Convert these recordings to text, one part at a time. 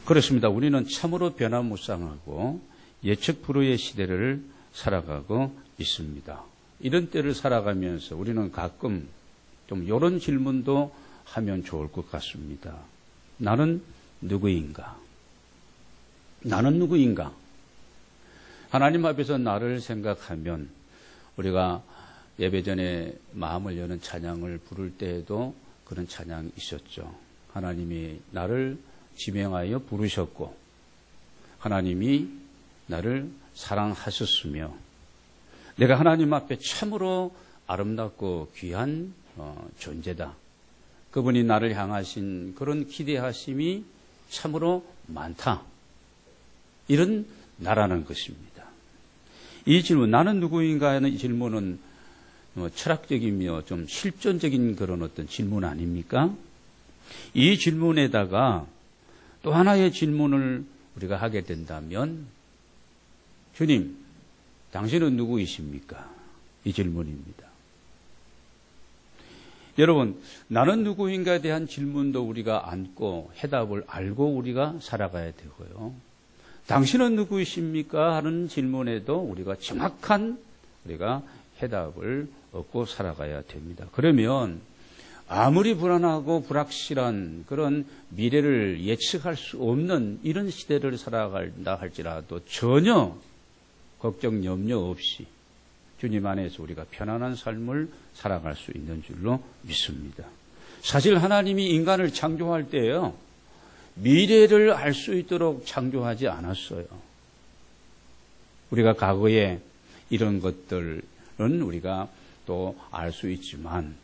그렇습니다. 우리는 참으로 변화무쌍하고 예측 불허의 시대를 살아가고 있습니다. 이런 때를 살아가면서 우리는 가끔 좀 이런 질문도 하면 좋을 것 같습니다. 나는 누구인가? 나는 누구인가? 하나님 앞에서 나를 생각하면 우리가 예배 전에 마음을 여는 찬양을 부를 때에도 그런 찬양이 있었죠. 하나님이 나를 지명하여 부르셨고 하나님이 나를 사랑하셨으며 내가 하나님 앞에 참으로 아름답고 귀한 존재다. 그분이 나를 향하신 그런 기대하심이 참으로 많다. 이런 나라는 것입니다. 이 질문, 나는 누구인가 하는 이 질문은 철학적이며 좀 실존적인 그런 어떤 질문 아닙니까? 이 질문에다가 또 하나의 질문을 우리가 하게 된다면, 주님, 당신은 누구이십니까? 이 질문입니다. 여러분, 나는 누구인가에 대한 질문도 우리가 안고 해답을 알고 우리가 살아가야 되고요. 당신은 누구이십니까? 하는 질문에도 우리가 정확한 우리가 해답을 얻고 살아가야 됩니다. 그러면 아무리 불안하고 불확실한 그런 미래를 예측할 수 없는 이런 시대를 살아간다 할지라도 전혀 걱정 염려 없이 주님 안에서 우리가 편안한 삶을 살아갈 수 있는 줄로 믿습니다. 사실 하나님이 인간을 창조할 때요, 미래를 알 수 있도록 창조하지 않았어요. 우리가 과거에 이런 것들은 우리가 또 알 수 있지만,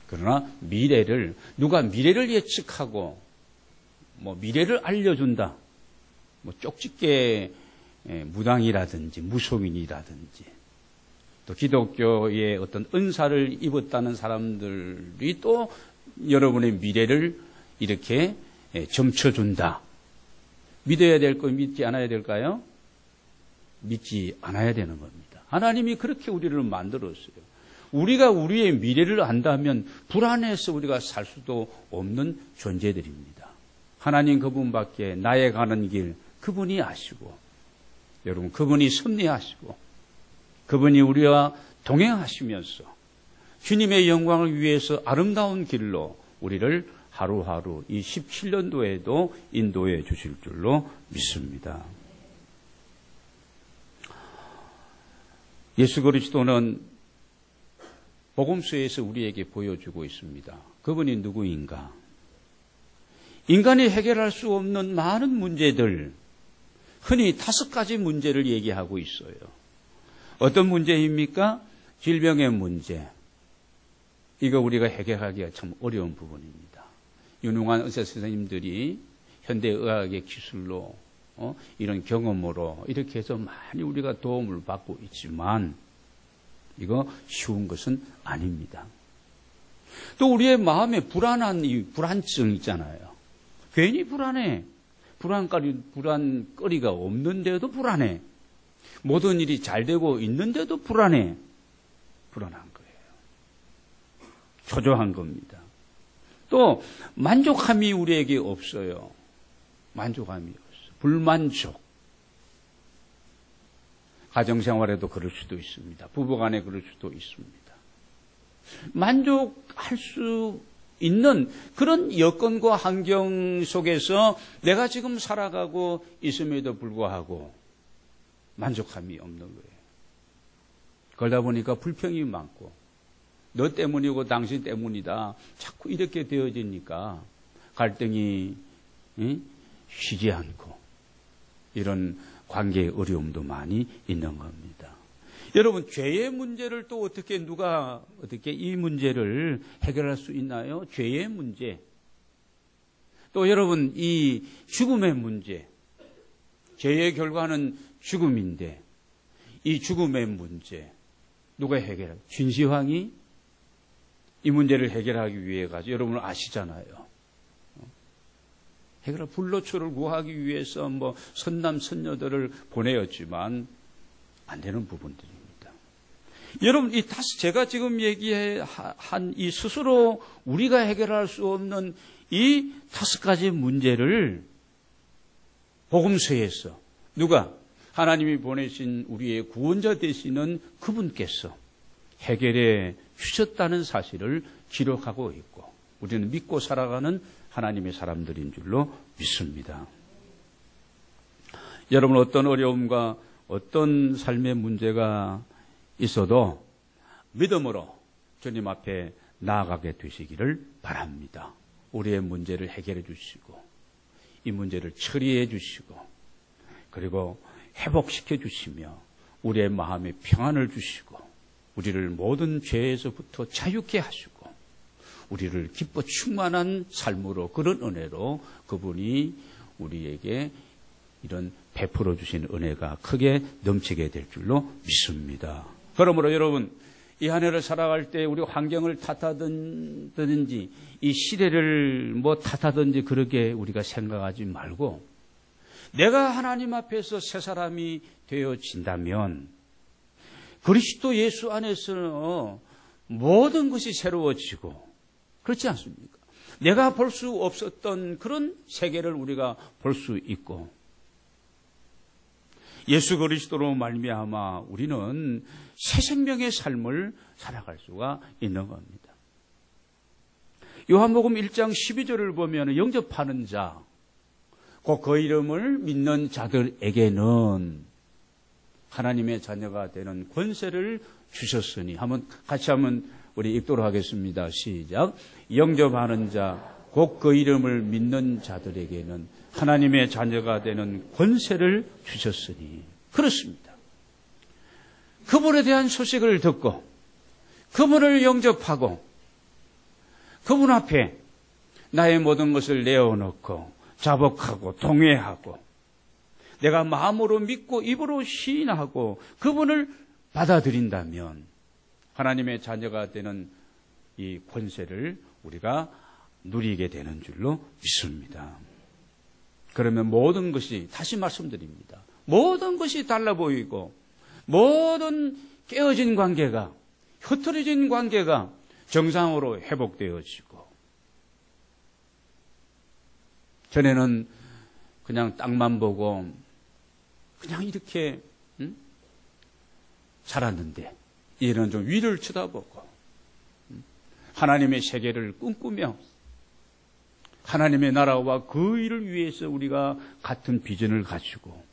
그러나 미래를, 누가 미래를 예측하고 미래를 알려준다, 쪽집게 무당이라든지 무속인이라든지 또 기독교의 어떤 은사를 입었다는 사람들이 또 여러분의 미래를 이렇게 점쳐준다. 믿어야 될 거 믿지 않아야 될까요? 믿지 않아야 되는 겁니다. 하나님이 그렇게 우리를 만들었어요. 우리가 우리의 미래를 안다면 불안해서 우리가 살 수도 없는 존재들입니다. 하나님 그분밖에 나의 가는 길 그분이 아시고, 여러분 그분이 섭리하시고 그분이 우리와 동행하시면서 주님의 영광을 위해서 아름다운 길로 우리를 하루하루 이 17년도에도 인도해 주실 줄로 믿습니다. 예수 그리스도는 복음서에서 우리에게 보여주고 있습니다. 그분이 누구인가? 인간이 해결할 수 없는 많은 문제들, 흔히 5가지 문제를 얘기하고 있어요. 어떤 문제입니까? 질병의 문제. 이거 우리가 해결하기가 참 어려운 부분입니다. 유능한 의사 선생님들이 현대의학의 기술로 이런 경험으로 이렇게 해서 많이 우리가 도움을 받고 있지만 이거 쉬운 것은 아닙니다. 또 우리의 마음에 불안한 이 불안증 있잖아요. 괜히 불안해. 불안거리가 없는데도 불안해. 모든 일이 잘 되고 있는데도 불안해. 불안한 거예요. 초조한 겁니다. 또 만족함이 우리에게 없어요. 만족함이 없어요. 불만족. 가정생활에도 그럴 수도 있습니다. 부부간에 그럴 수도 있습니다. 만족할 수 있는 그런 여건과 환경 속에서 내가 지금 살아가고 있음에도 불구하고 만족함이 없는 거예요. 그러다 보니까 불평이 많고 너 때문이고 당신 때문이다. 자꾸 이렇게 되어지니까 갈등이 쉬지 않고 이런 관계의 어려움도 많이 있는 겁니다. 여러분, 죄의 문제를 또 어떻게 이 문제를 해결할 수 있나요? 죄의 문제. 또 여러분, 이 죽음의 문제. 죄의 결과는 죽음인데 이 죽음의 문제 누가 해결할까요? 진시황이 이 문제를 해결하기 위해 가지고 여러분 아시잖아요. 해결할 불로초를 구하기 위해서 선남 선녀들을 보내었지만 안 되는 부분들입니다. 여러분, 제가 지금 얘기한 이 스스로 우리가 해결할 수 없는 이 5가지 문제를 복음서에서 누가? 하나님이 보내신 우리의 구원자 되시는 그분께서 해결해 주셨다는 사실을 기록하고 있고, 우리는 믿고 살아가는 하나님의 사람들인 줄로 믿습니다. 여러분, 어떤 어려움과 어떤 삶의 문제가 있어도 믿음으로 주님 앞에 나아가게 되시기를 바랍니다. 우리의 문제를 해결해 주시고, 이 문제를 처리해 주시고, 그리고 회복시켜 주시며, 우리의 마음에 평안을 주시고, 우리를 모든 죄에서부터 자유케 하시고, 우리를 기뻐 충만한 삶으로, 그런 은혜로 그분이 우리에게 이런 베풀어 주신 은혜가 크게 넘치게 될 줄로 믿습니다. 그러므로 여러분, 이 한 해를 살아갈 때 우리 환경을 탓하든지 이 시대를 탓하든지 그렇게 우리가 생각하지 말고, 내가 하나님 앞에서 새 사람이 되어진다면 그리스도 예수 안에서 모든 것이 새로워지고, 그렇지 않습니까? 내가 볼 수 없었던 그런 세계를 우리가 볼 수 있고, 예수 그리스도로 말미암아 우리는 새 생명의 삶을 살아갈 수가 있는 겁니다. 요한복음 1장 12절을 보면 영접하는 자, 곧 그 이름을 믿는 자들에게는 하나님의 자녀가 되는 권세를 주셨으니, 같이 한번 우리 읽도록 하겠습니다. 시작. 영접하는 자, 곧 그 이름을 믿는 자들에게는 하나님의 자녀가 되는 권세를 주셨으니. 그렇습니다. 그분에 대한 소식을 듣고 그분을 영접하고 그분 앞에 나의 모든 것을 내어놓고 자복하고 동의하고 내가 마음으로 믿고 입으로 시인하고 그분을 받아들인다면 하나님의 자녀가 되는 이 권세를 우리가 누리게 되는 줄로 믿습니다. 그러면 모든 것이, 다시 말씀드립니다, 모든 것이 달라 보이고 모든 깨어진 관계가, 흐트러진 관계가 정상으로 회복되어지고, 전에는 그냥 땅만 보고 그냥 이렇게 살았는데 이제는 좀 위를 쳐다보고 하나님의 세계를 꿈꾸며 하나님의 나라와 그 일을 위해서 우리가 같은 비전을 가지고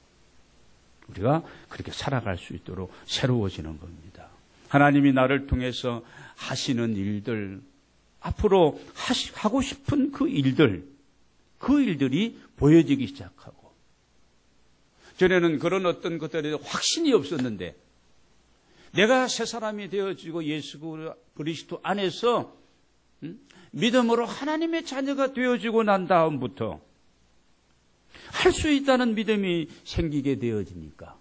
우리가 그렇게 살아갈 수 있도록 새로워지는 겁니다. 하나님이 나를 통해서 하시는 일들, 앞으로 하고 싶은 그 일들이 보여지기 시작하고, 전에는 그런 어떤 것들에 확신이 없었는데 내가 새 사람이 되어지고 예수 그리스도 안에서 믿음으로 하나님의 자녀가 되어지고 난 다음부터 할 수 있다는 믿음이 생기게 되어지니까,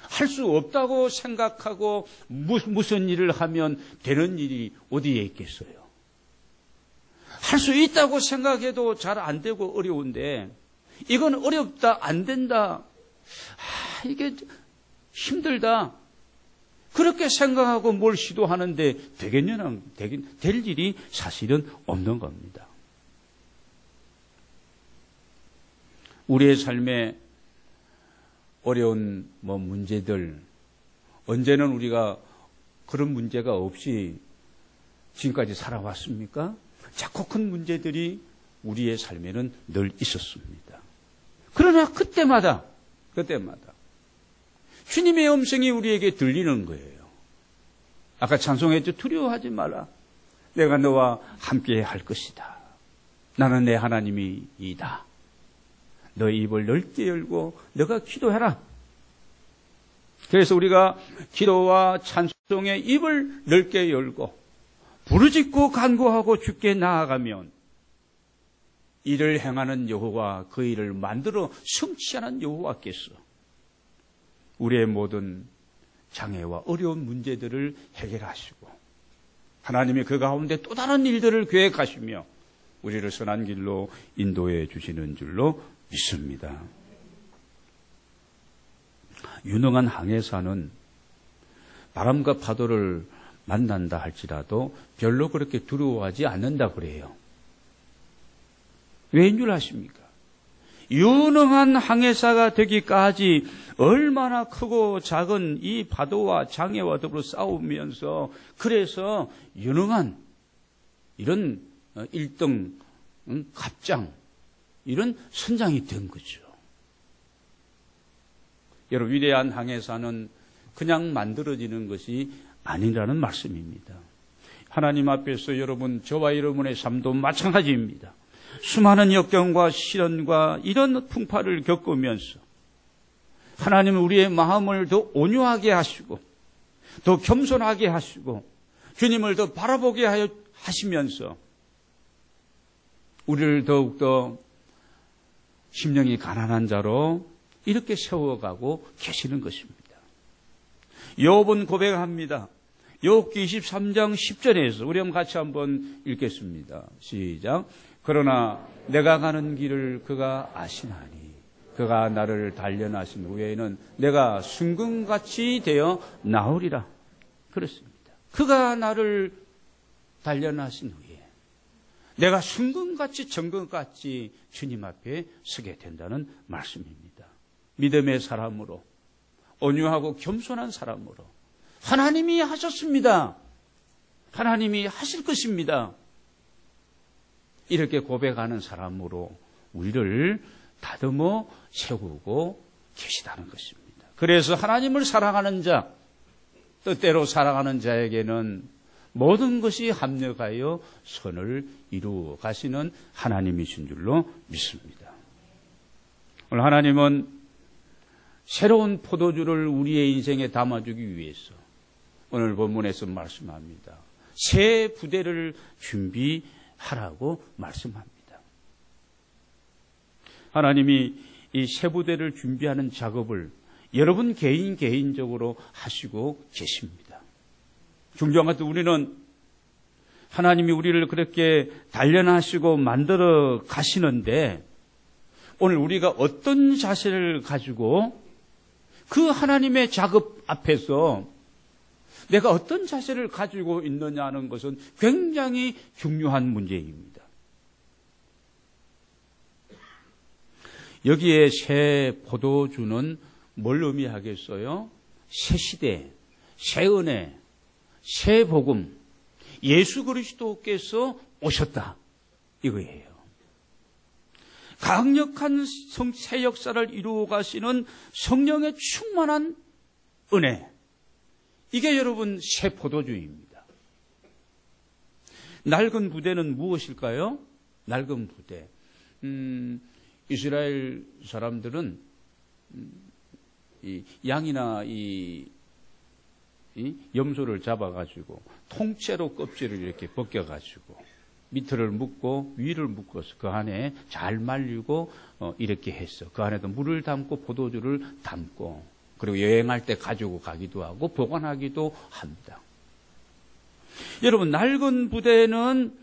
할 수 없다고 생각하고 무슨 일을 하면 되는 일이 어디에 있겠어요? 할 수 있다고 생각해도 잘 안 되고 어려운데, 이건 어렵다, 안 된다, 이게 힘들다, 그렇게 생각하고 뭘 시도하는데 될 일이 사실은 없는 겁니다. 우리의 삶에 어려운 문제들, 언제는 우리가 그런 문제가 없이 지금까지 살아왔습니까? 자꾸 큰 문제들이 우리의 삶에는 늘 있었습니다. 그러나 그때마다 주님의 음성이 우리에게 들리는 거예요. 아까 찬송했죠. 두려워하지 마라. 내가 너와 함께 할 것이다. 나는 내 하나님이다. 너의 입을 넓게 열고 너가 기도해라. 그래서 우리가 기도와 찬송의 입을 넓게 열고 부르짖고 간구하고 주께 나아가면 이를 행하는 여호와, 그 일을 만들어 성취하는 여호와께서 우리의 모든 장애와 어려운 문제들을 해결하시고 하나님이 그 가운데 또 다른 일들을 계획하시며 우리를 선한 길로 인도해 주시는 줄로 믿습니다. 유능한 항해사는 바람과 파도를 만난다 할지라도 별로 그렇게 두려워하지 않는다 그래요. 왜인 줄 아십니까? 유능한 항해사가 되기까지 얼마나 크고 작은 이 파도와 장애와 더불어 싸우면서 그래서 유능한 이런 1등 갑장 이런 선장이 된 거죠. 여러분, 위대한 항해사는 그냥 만들어지는 것이 아니라는 말씀입니다. 하나님 앞에서 여러분, 저와 여러분의 삶도 마찬가지입니다. 수많은 역경과 시련과 이런 풍파를 겪으면서 하나님은 우리의 마음을 더 온유하게 하시고 더 겸손하게 하시고 주님을 더 바라보게 하시면서 우리를 더욱더 심령이 가난한 자로 이렇게 세워가고 계시는 것입니다. 욥은 고백합니다. 욥기 23장 10절에서 우리 같이 한번 읽겠습니다. 시작. 그러나 내가 가는 길을 그가 아시나니 그가 나를 단련하신 후에는 내가 순금같이 되어 나오리라. 그렇습니다. 그가 나를 단련하신 후에 내가 순금같이 정금같이 주님 앞에 서게 된다는 말씀입니다. 믿음의 사람으로 온유하고 겸손한 사람으로 하나님이 하셨습니다. 하나님이 하실 것입니다. 이렇게 고백하는 사람으로 우리를 다듬어 세우고 계시다는 것입니다. 그래서 하나님을 사랑하는 자, 뜻대로 사랑하는 자에게는 모든 것이 합력하여 선을 이루어 가시는 하나님이신 줄로 믿습니다. 오늘 하나님은 새로운 포도주를 우리의 인생에 담아주기 위해서 오늘 본문에서 말씀합니다. 새 부대를 준비하라고 말씀합니다. 하나님이 이 새 부대를 준비하는 작업을 여러분 개인적으로 하시고 계십니다. 존경하는 우리는 하나님이 우리를 그렇게 단련하시고 만들어 가시는데 오늘 우리가 어떤 자세를 가지고 그 하나님의 작업 앞에서 내가 어떤 자세를 가지고 있느냐는 것은 굉장히 중요한 문제입니다. 여기에 새 포도주는 뭘 의미하겠어요? 새 시대, 새 은혜, 새 복음, 예수 그리스도께서 오셨다 이거예요. 강력한 새 역사를 이루어 가시는 성령의 충만한 은혜, 이게 여러분 새 포도주입니다. 낡은 부대는 무엇일까요? 낡은 부대. 이스라엘 사람들은 이 양이나 이 염소를 잡아가지고 통째로 껍질을 이렇게 벗겨가지고 밑을 묶고 위를 묶어서 그 안에 잘 말리고 이렇게 했어. 그 안에도 물을 담고 포도주를 담고 그리고 여행할 때 가지고 가기도 하고 보관하기도 합니다. 여러분, 낡은 부대는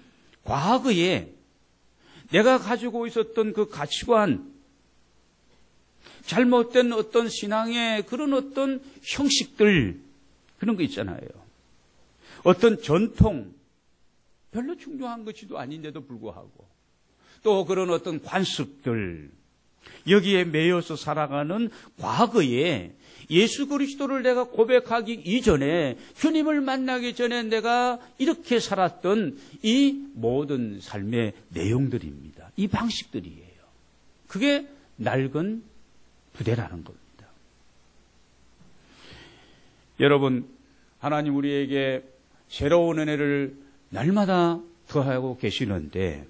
과거에 내가 가지고 있었던 그 가치관, 잘못된 어떤 신앙의 그런 어떤 형식들, 그런 거 있잖아요. 어떤 전통, 별로 중요한 것이도 아닌데도 불구하고 또 그런 어떤 관습들, 여기에 매여서 살아가는 과거에 예수 그리스도를 내가 고백하기 이전에 주님을 만나기 전에 내가 이렇게 살았던 이 모든 삶의 내용들입니다. 이 방식들이에요. 그게 낡은 부대라는 겁니다. 여러분, 하나님 우리에게 새로운 은혜를 날마다 더하고 계시는데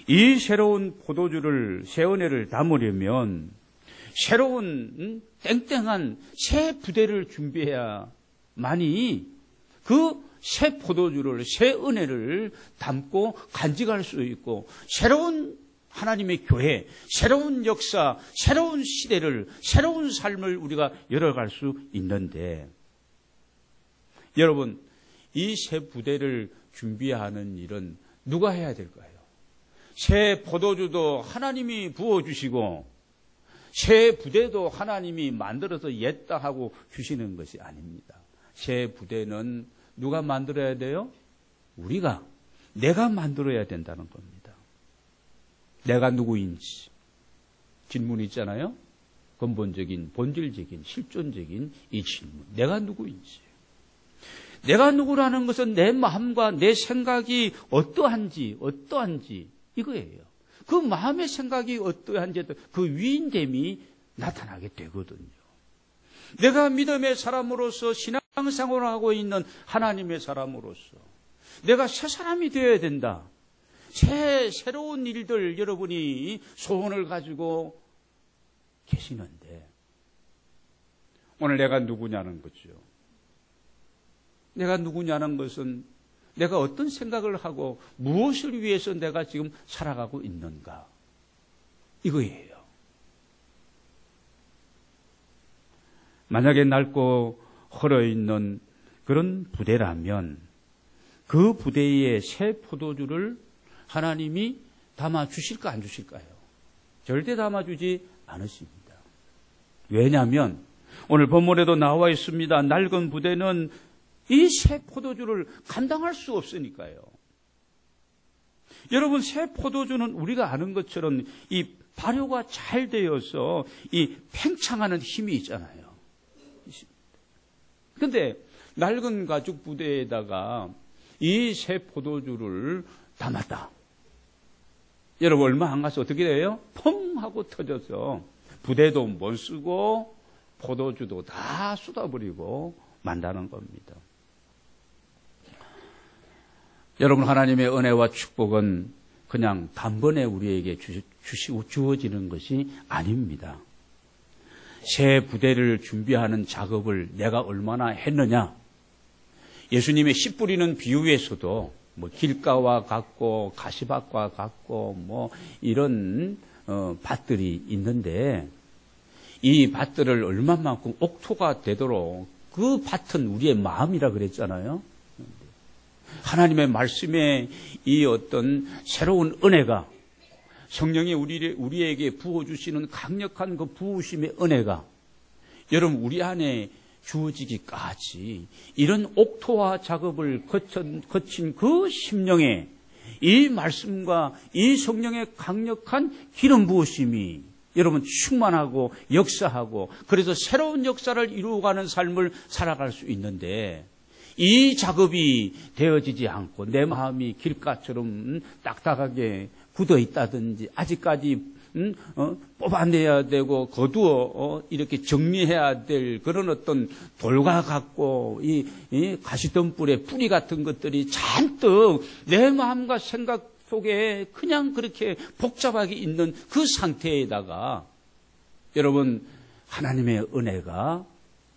이 새로운 포도주를, 새 은혜를 담으려면 새로운 땡땡한 새 부대를 준비해야만이 그 새 포도주를, 새 은혜를 담고 간직할 수 있고 새로운 하나님의 교회, 새로운 역사, 새로운 시대를, 새로운 삶을 우리가 열어갈 수 있는데 여러분, 이 새 부대를 준비하는 일은 누가 해야 될까요? 새 포도주도 하나님이 부어주시고 새 부대도 하나님이 만들어서 옛다 하고 주시는 것이 아닙니다. 새 부대는 누가 만들어야 돼요? 내가 만들어야 된다는 겁니다. 내가 누구인지 질문이 있잖아요. 근본적인, 본질적인, 실존적인 이 질문. 내가 누구인지. 내가 누구라는 것은 내 마음과 내 생각이 어떠한지 이거예요. 그 마음의 생각이 어떠한지 그 위인됨이 나타나게 되거든요. 내가 믿음의 사람으로서 신앙생활을 하고 있는 하나님의 사람으로서 내가 새 사람이 되어야 된다. 새로운 일들 여러분이 소원을 가지고 계시는데 오늘 내가 누구냐는 거죠. 내가 누구냐는 것은 내가 어떤 생각을 하고 무엇을 위해서 내가 지금 살아가고 있는가 이거예요. 만약에 낡고 헐어있는 그런 부대라면 그 부대에 새 포도주를 하나님이 담아주실까 안 주실까요? 절대 담아주지 않으십니다. 왜냐하면 오늘 본문에도 나와 있습니다. 낡은 부대는 이 새 포도주를 감당할 수 없으니까요. 여러분, 새 포도주는 우리가 아는 것처럼 이 발효가 잘 되어서 이 팽창하는 힘이 있잖아요. 그런데 낡은 가죽 부대에다가 이 새 포도주를 담았다. 여러분, 얼마 안 가서 어떻게 돼요? 펑 하고 터져서 부대도 못 쓰고 포도주도 다 쏟아버리고 만다는 겁니다. 여러분, 하나님의 은혜와 축복은 그냥 단번에 우리에게 주어지는 것이 아닙니다. 새 부대를 준비하는 작업을 내가 얼마나 했느냐. 예수님의 씨 뿌리는 비유에서도 뭐 길가와 같고 가시밭과 같고 뭐 이런 밭들이 있는데 이 밭들을 얼마만큼 옥토가 되도록 그 밭은 우리의 마음이라 그랬잖아요. 하나님의 말씀에 이 어떤 새로운 은혜가 성령이 우리에게 부어주시는 강력한 그 부으심의 은혜가 여러분 우리 안에 주어지기까지 이런 옥토화 작업을 거친 그 심령에 이 말씀과 이 성령의 강력한 기름 부으심이 여러분 충만하고 역사하고 그래서 새로운 역사를 이루어가는 삶을 살아갈 수 있는데 이 작업이 되어지지 않고 내 마음이 길가처럼 딱딱하게 굳어 있다든지 아직까지 뽑아내야 되고 거두어 이렇게 정리해야 될 그런 어떤 돌과 같고 이 가시덤불의 뿌리 같은 것들이 잔뜩 내 마음과 생각 속에 그냥 그렇게 복잡하게 있는 그 상태에다가 여러분 하나님의 은혜가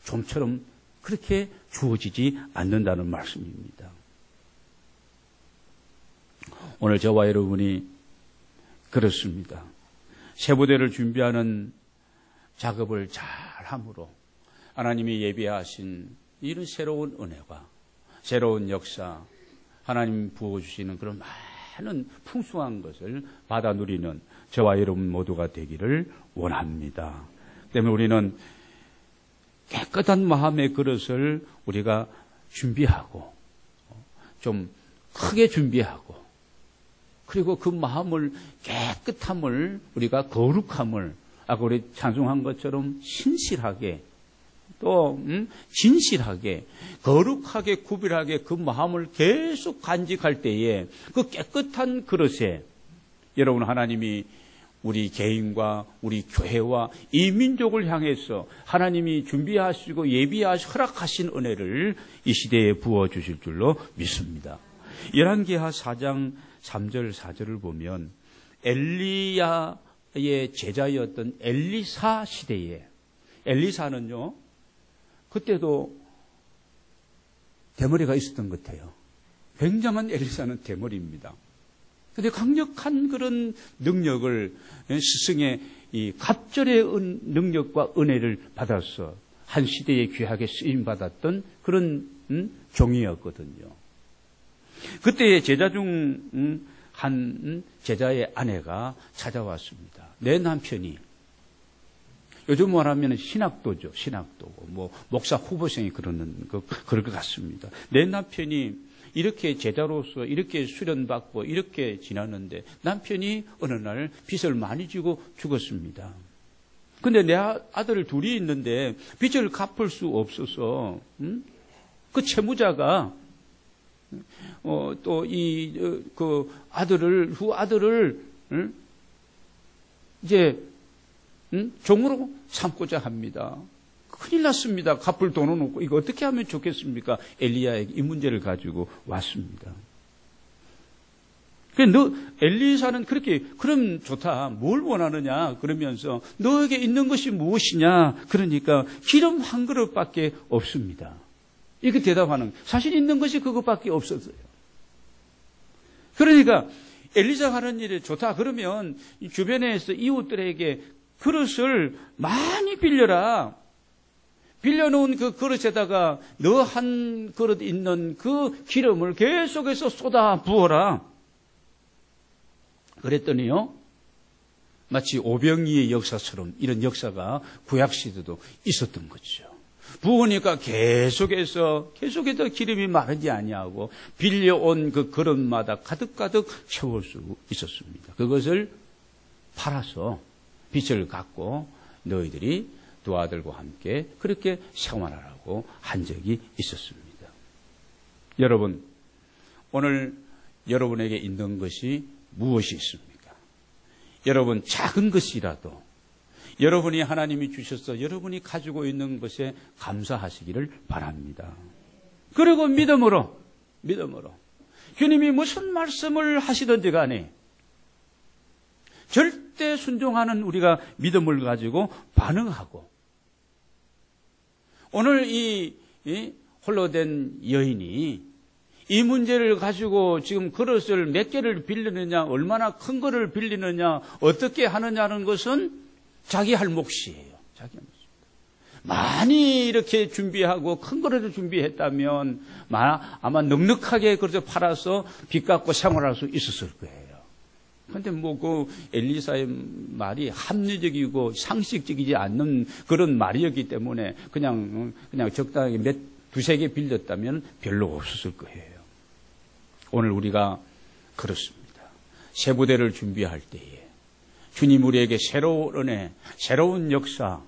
좀처럼 그렇게 주어지지 않는다는 말씀입니다. 오늘 저와 여러분이 그렇습니다. 새 부대를 준비하는 작업을 잘 함으로 하나님이 예비하신 이런 새로운 은혜와 새로운 역사 하나님 부어주시는 그런 많은 풍성한 것을 받아 누리는 저와 여러분 모두가 되기를 원합니다. 때문에 우리는 깨끗한 마음의 그릇을 우리가 준비하고 좀 크게 준비하고 그리고 그 마음을 깨끗함을 우리가 거룩함을 아까 우리 찬송한 것처럼 신실하게 또 진실하게 거룩하게 구별하게 그 마음을 계속 간직할 때에 그 깨끗한 그릇에 여러분 하나님이 우리 개인과 우리 교회와 이 민족을 향해서 하나님이 준비하시고 예비하시 허락하신 은혜를 이 시대에 부어주실 줄로 믿습니다. 열왕기하 4장 3절 4절을 보면 엘리야의 제자였던 엘리사 시대에 엘리사는요 그때도 대머리가 있었던 것 같아요. 굉장한 엘리사는 대머리입니다. 그런데 강력한 그런 능력을 스승의 이 갑절의 능력과 은혜를 받아서 한 시대에 귀하게 쓰임받았던 그런 종이었거든요. 그때의 제자 중 한 제자의 아내가 찾아왔습니다. 내 남편이 요즘 말하면 신학도죠. 신학도고. 뭐, 목사 후보생이 그럴 것 같습니다. 내 남편이 이렇게 제자로서 이렇게 수련받고 이렇게 지났는데 남편이 어느 날 빚을 많이 지고 죽었습니다. 근데 내 아들 둘이 있는데 빚을 갚을 수 없어서, 그 채무자가, 후 아들을, 이제, 종으로 삼고자 합니다. 큰일 났습니다. 갚을 돈은 없고 이거 어떻게 하면 좋겠습니까? 엘리야에게 이 문제를 가지고 왔습니다. 엘리사는 그렇게 그럼 좋다. 뭘 원하느냐? 그러면서 너에게 있는 것이 무엇이냐? 그러니까 기름 한 그릇밖에 없습니다. 이렇게 대답하는 사실 있는 것이 그것밖에 없었어요. 그러니까 엘리사가 하는 일이 좋다. 그러면 주변에서 이웃들에게 그릇을 많이 빌려라. 빌려놓은 그 그릇에다가 너 한 그릇 있는 그 기름을 계속해서 쏟아 부어라. 그랬더니요, 마치 오병이의 역사처럼 이런 역사가 구약시대도 있었던 거죠. 부으니까 계속해서 기름이 마르지 아니하고 빌려온 그 그릇마다 가득가득 채울 수 있었습니다. 그것을 팔아서 빚을 갚고 너희들이 두 아들과 함께 그렇게 생활하라고 한 적이 있었습니다. 여러분, 오늘 여러분에게 있는 것이 무엇이 있습니까? 여러분, 작은 것이라도 여러분이 하나님이 주셔서 여러분이 가지고 있는 것에 감사하시기를 바랍니다. 그리고 믿음으로 주님이 무슨 말씀을 하시든지 간에 절대 순종하는 우리가 믿음을 가지고 반응하고, 오늘 이 홀로 된 여인이 이 문제를 가지고 지금 그릇을 몇 개를 빌리느냐, 얼마나 큰 거를 빌리느냐, 어떻게 하느냐는 것은 자기 할 몫이에요. 자기 할 몫입니다. 많이 이렇게 준비하고 큰 거라도 준비했다면 아마 넉넉하게 그래서 팔아서 빚 갚고 생활할 수 있었을 거예요. 그런데 그 엘리사의 말이 합리적이고 상식적이지 않는 그런 말이었기 때문에 그냥 적당하게 두세 개 빌렸다면 별로 없었을 거예요. 오늘 우리가 그렇습니다. 새 부대를 준비할 때에 주님 우리에게 새로운 은혜, 새로운 역사,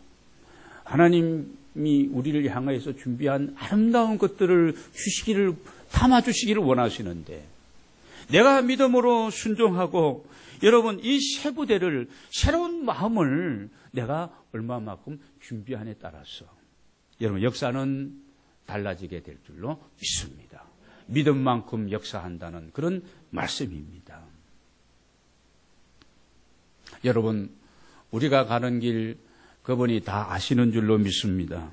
하나님이 우리를 향해서 준비한 아름다운 것들을 담아주시기를 원하시는데, 내가 믿음으로 순종하고 여러분 이 새 부대를, 새로운 마음을 내가 얼마만큼 준비하냐에 따라서 여러분 역사는 달라지게 될 줄로 믿습니다. 믿음만큼 역사한다는 그런 말씀입니다. 여러분, 우리가 가는 길 그분이 다 아시는 줄로 믿습니다.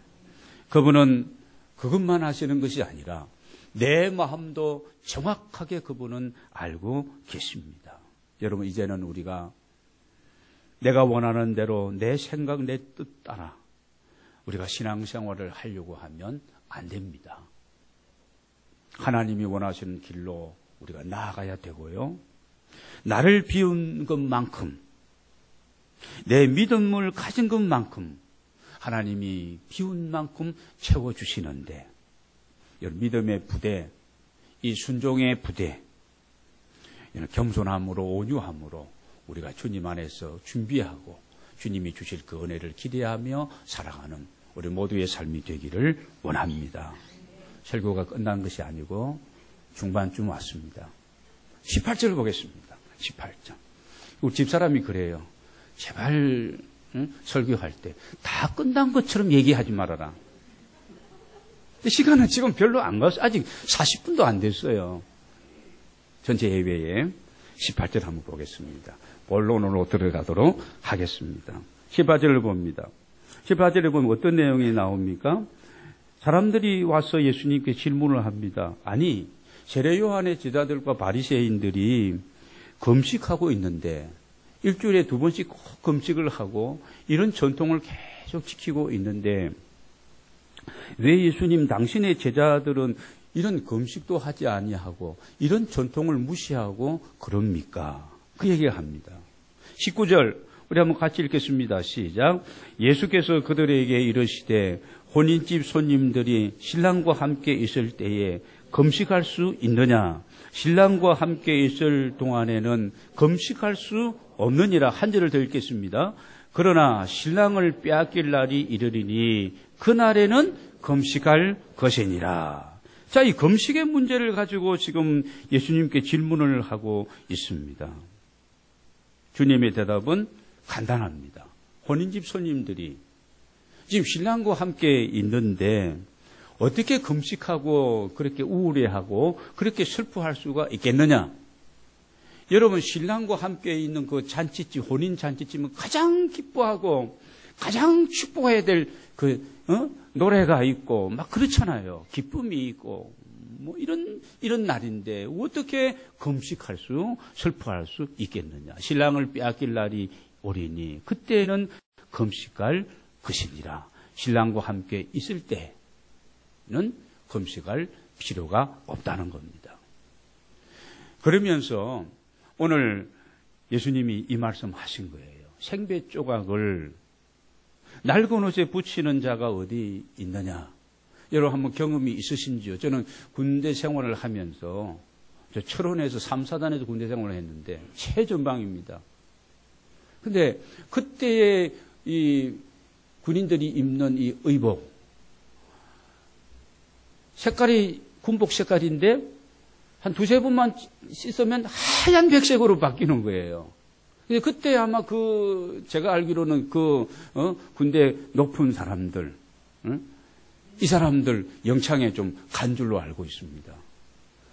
그분은 그것만 아시는 것이 아니라 내 마음도 정확하게 그분은 알고 계십니다. 여러분, 이제는 우리가 내가 원하는 대로 내 생각, 내 뜻 따라 우리가 신앙생활을 하려고 하면 안 됩니다. 하나님이 원하시는 길로 우리가 나아가야 되고요. 나를 비운 것만큼, 내 믿음을 가진 것만큼 하나님이 비운 만큼 채워주시는데, 믿음의 부대, 이 순종의 부대, 겸손함으로 온유함으로 우리가 주님 안에서 준비하고 주님이 주실 그 은혜를 기대하며 살아가는 우리 모두의 삶이 되기를 원합니다. 설교가 끝난 것이 아니고 중반쯤 왔습니다. 18절을 보겠습니다. 18절. 우리 집사람이 그래요. 제발 설교할 때 다 끝난 것처럼 얘기하지 말아라. 시간은 지금 별로 안 갔어요. 아직 40분도 안 됐어요. 전체 예배에 18절 한번 보겠습니다. 본론으로 들어가도록 하겠습니다. 18절을 봅니다. 18절에 보면 어떤 내용이 나옵니까? 사람들이 와서 예수님께 질문을 합니다. 아니, 세례 요한의 제자들과 바리새인들이 금식하고 있는데 일주일에 2번씩 꼭 금식을 하고 이런 전통을 계속 지키고 있는데 왜 예수님 당신의 제자들은 이런 금식도 하지 아니하고 이런 전통을 무시하고 그럽니까? 그 얘기를 합니다. 19절 우리 한번 같이 읽겠습니다. 시작. 예수께서 그들에게 이르시되 혼인집 손님들이 신랑과 함께 있을 때에 금식할 수 있느냐? 신랑과 함께 있을 동안에는 금식할 수 없느니라. 한 절을 더 읽겠습니다. 그러나 신랑을 빼앗길 날이 이르리니 그날에는 금식할 것이니라. 자, 이 금식의 문제를 가지고 지금 예수님께 질문을 하고 있습니다. 주님의 대답은 간단합니다. 혼인집 손님들이 지금 신랑과 함께 있는데 어떻게 금식하고 그렇게 우울해하고 그렇게 슬퍼할 수가 있겠느냐? 여러분, 신랑과 함께 있는 그 잔치집, 혼인 잔치집은 가장 기뻐하고 가장 축복해야 될 노래가 있고 막 그렇잖아요. 기쁨이 있고 뭐 이런 날인데 어떻게 금식할 수, 슬퍼할 수 있겠느냐? 신랑을 빼앗길 날이 오리니 그때는 금식할 것이니라. 신랑과 함께 있을 때는 금식할 필요가 없다는 겁니다. 그러면서 오늘 예수님이 이 말씀 하신 거예요. 생배 조각을 낡은 옷에 붙이는 자가 어디 있느냐? 여러분 한번 경험이 있으신지요? 저는 군대 생활을 하면서 저 철원에서 3, 4단에서 군대 생활을 했는데 최전방입니다. 근데 그때의 이 군인들이 입는 이 의복 색깔이 군복 색깔인데 한 두세 번만 씻으면 하얀 백색으로 바뀌는 거예요. 근데 그때 아마 제가 알기로는 군대 높은 사람들, 이 사람들 영창에 좀 간 줄로 알고 있습니다.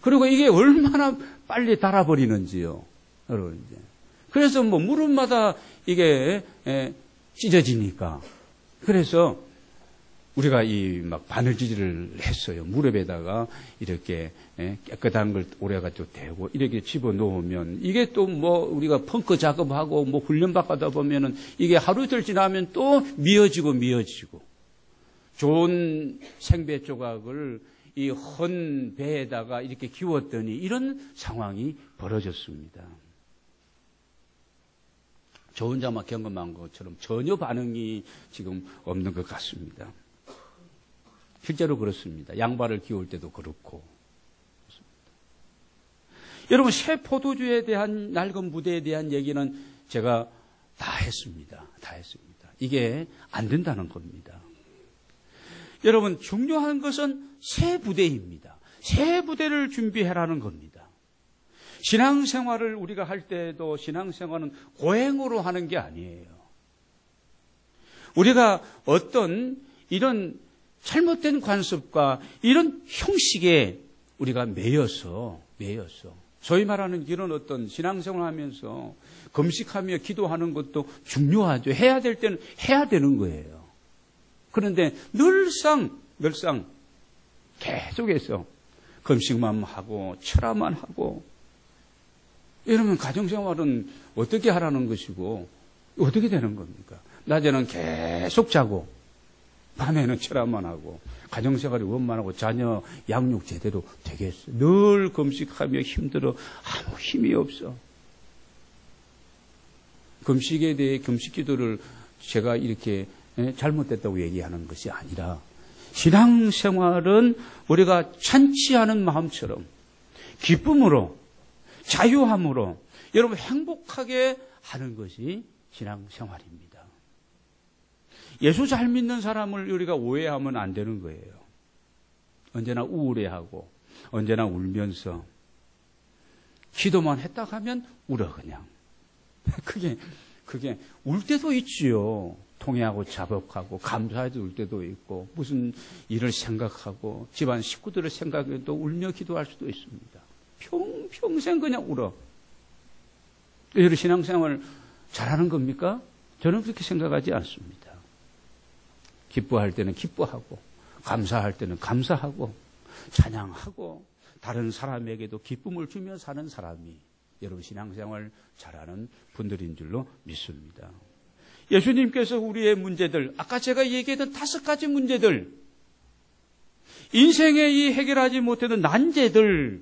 그리고 이게 얼마나 빨리 달아버리는지요. 여러분, 이제. 그래서 뭐 무릎마다 이게 찢어지니까. 그래서 우리가 막 바늘질을 했어요. 무릎에다가 이렇게 깨끗한 걸 오래가지고 대고 이렇게 집어 넣으면 이게 또 뭐 우리가 펑크 작업하고 뭐 훈련받다 보면은 이게 하루 이틀 지나면 또 미어지고 좋은 생배 조각을 이 헌 배에다가 이렇게 기웠더니 이런 상황이 벌어졌습니다. 저 혼자만 경험한 것처럼 전혀 반응이 지금 없는 것 같습니다. 실제로 그렇습니다. 양발을 기울 때도 그렇고. 여러분, 새 포도주에 대한 낡은 부대에 대한 얘기는 제가 다 했습니다. 이게 안 된다는 겁니다. 여러분, 중요한 것은 새 부대입니다. 새 부대를 준비해라는 겁니다. 신앙생활을 우리가 할 때도 신앙생활은 고행으로 하는 게 아니에요. 우리가 어떤 이런 잘못된 관습과 이런 형식에 우리가 매여서 소위 말하는 이런 어떤 신앙생활을 하면서 금식하며 기도하는 것도 중요하죠. 해야 될 때는 해야 되는 거예요. 그런데 늘상 계속해서 금식만 하고 철화만 하고 이러면 가정생활은 어떻게 하라는 것이고 어떻게 되는 겁니까? 낮에는 계속 자고 밤에는 철화만 하고 가정생활이 원만하고 자녀 양육 제대로 되겠어? 늘 금식하며 힘들어 아무 힘이 없어. 금식에 대해 금식기도를 제가 이렇게 잘못됐다고 얘기하는 것이 아니라 신앙생활은 우리가 찬치하는 마음처럼 기쁨으로 자유함으로 여러분 행복하게 하는 것이 신앙생활입니다. 예수 잘 믿는 사람을 우리가 오해하면 안 되는 거예요. 언제나 우울해하고 언제나 울면서 기도만 했다 하면 울어 그냥. 그게 울 때도 있지요. 통회하고 자복하고 감사해도 울 때도 있고 무슨 일을 생각하고 집안 식구들을 생각해도 울며 기도할 수도 있습니다. 평생 그냥 울어. 이런 신앙생활을 잘하는 겁니까? 저는 그렇게 생각하지 않습니다. 기뻐할 때는 기뻐하고 감사할 때는 감사하고 찬양하고 다른 사람에게도 기쁨을 주며 사는 사람이 여러분 신앙생활 잘하는 분들인 줄로 믿습니다. 예수님께서 우리의 문제들, 아까 제가 얘기했던 5가지 문제들, 인생에 이 해결하지 못했던 난제들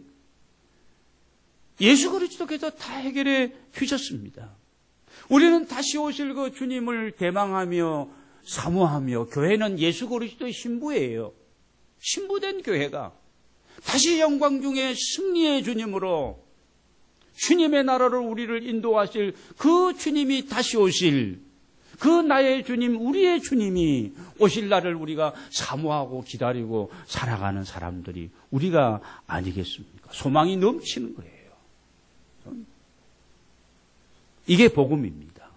예수 그리스도께서 다 해결해 주셨습니다. 우리는 다시 오실 그 주님을 대망하며 사모하며, 교회는 예수 그리스도의 신부예요. 신부된 교회가 다시 영광 중에 승리의 주님으로 주님의 나라로 우리를 인도하실 그 주님이 다시 오실, 그 나의 주님, 우리의 주님이 오실 날을 우리가 사모하고 기다리고 살아가는 사람들이 우리가 아니겠습니까? 소망이 넘치는 거예요. 이게 복음입니다.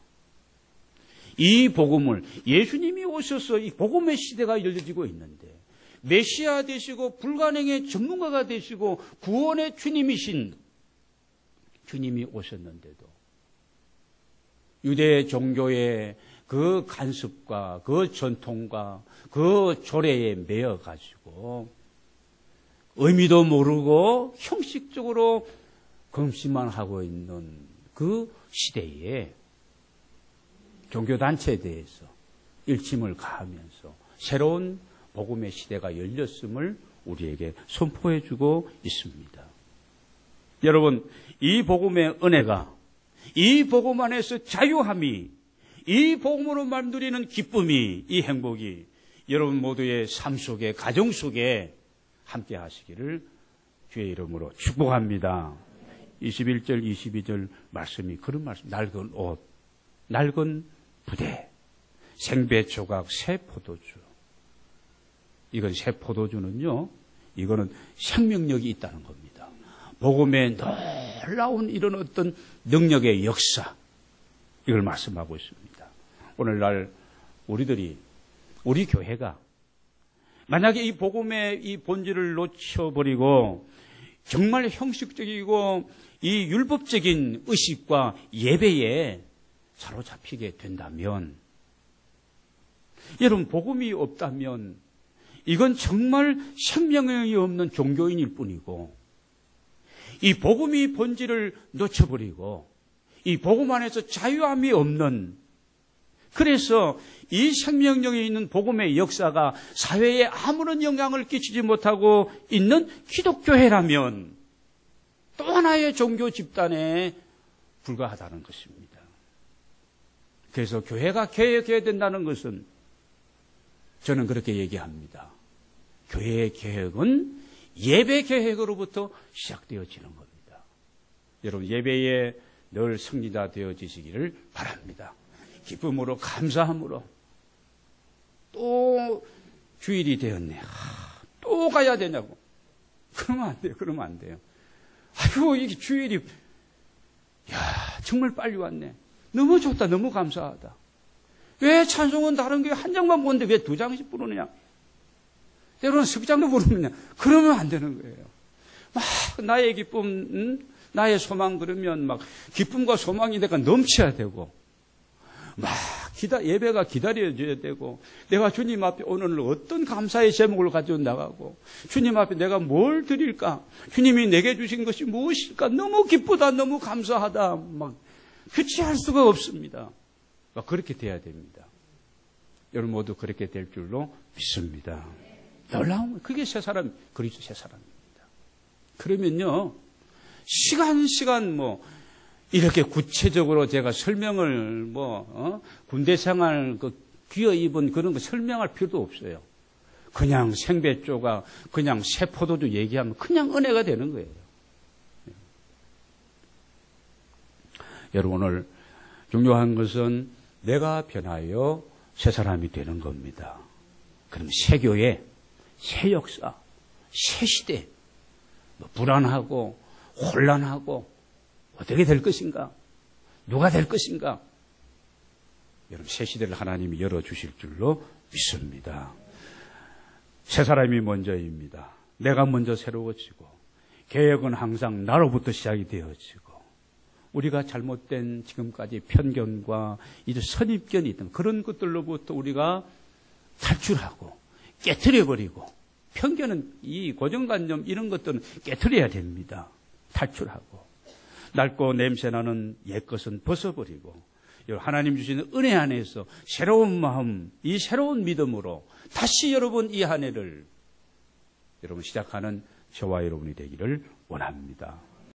이 복음을, 예수님이 오셔서 이 복음의 시대가 열려지고 있는데, 메시아 되시고 불가능의 전문가가 되시고 구원의 주님이신 주님이 오셨는데도 유대 종교의 그 간습과 그 전통과 그 조례에 매여가지고 의미도 모르고 형식적으로 금시만 하고 있는 그 시대에 종교단체에 대해서 일침을 가하면서 새로운 복음의 시대가 열렸음을 우리에게 선포해주고 있습니다. 여러분, 이 복음의 은혜가, 이 복음 안에서 자유함이, 이 복음으로 만들어지는 기쁨이, 이 행복이 여러분 모두의 삶 속에, 가정 속에 함께 하시기를 주의 이름으로 축복합니다. 21절, 22절 말씀이 그런 말씀. 낡은 옷, 낡은 부대, 생배 조각, 새 포도주. 이건 새 포도주는요, 이거는 생명력이 있다는 겁니다. 복음의 놀라운 이런 어떤 능력의 역사, 이걸 말씀하고 있습니다. 오늘날 우리 교회가 만약에 이 복음의 이 본질을 놓쳐버리고 정말 형식적이고 이 율법적인 의식과 예배에 사로잡히게 된다면, 여러분, 복음이 없다면 이건 정말 생명력이 없는 종교인일 뿐이고, 이 복음의 본질을 놓쳐버리고 이 복음 안에서 자유함이 없는, 그래서 이 생명력이 있는 복음의 역사가 사회에 아무런 영향을 끼치지 못하고 있는 기독교회라면 또 하나의 종교 집단에 불과하다는 것입니다. 그래서 교회가 개혁해야 된다는 것은, 저는 그렇게 얘기합니다. 교회의 개혁은 예배 개혁으로부터 시작되어지는 겁니다. 여러분, 예배에 늘 승리자 되어지시기를 바랍니다. 기쁨으로, 감사함으로. 또 주일이 되었네. 또 가야 되냐고. 그러면 안 돼요. 그러면 안 돼요. 아이고, 이게 주일이, 정말 빨리 왔네. 너무 좋다. 너무 감사하다. 왜 찬송은 다른 게 한 장만 보는데 왜 2장씩 부르느냐? 때로는 10장도 부르느냐? 그러면 안 되는 거예요. 막 나의 기쁨, 나의 소망 그러면 막 기쁨과 소망이 내가 넘쳐야 되고, 막 예배가 기다려져야 되고, 내가 주님 앞에 오늘 어떤 감사의 제목을 가지고 나가고, 주님 앞에 내가 뭘 드릴까? 주님이 내게 주신 것이 무엇일까? 너무 기쁘다, 너무 감사하다. 막 규칙할 수가 없습니다. 그렇게 돼야 됩니다. 여러분 모두 그렇게 될 줄로 믿습니다. 놀라운, 그게 새 사람, 그리스도 새 사람입니다. 그러면요, 시간 이렇게 구체적으로 제가 설명을 군대 생활 귀어 입은 그런 거 설명할 필요도 없어요. 그냥 생배조가, 그냥 새 포도주 얘기하면 그냥 은혜가 되는 거예요. 여러분, 오늘 중요한 것은 내가 변하여 새 사람이 되는 겁니다. 그럼 새 교회, 새 역사, 새 시대, 불안하고 혼란하고 어떻게 될 것인가? 누가 될 것인가? 여러분, 새 시대를 하나님이 열어주실 줄로 믿습니다. 새 사람이 먼저입니다. 내가 먼저 새로워지고, 개혁은 항상 나로부터 시작이 되어지고, 우리가 잘못된 지금까지 편견과 이제 선입견이 있던 그런 것들로부터 우리가 탈출하고 깨트려버리고, 편견은 이 고정관념 이런 것들은 깨트려야 됩니다. 탈출하고 낡고 냄새나는 옛것은 벗어버리고, 하나님 주시는 은혜 안에서 새로운 마음, 이 새로운 믿음으로 다시 여러분 이 한 해를 여러분 시작하는 저와 여러분이 되기를 원합니다.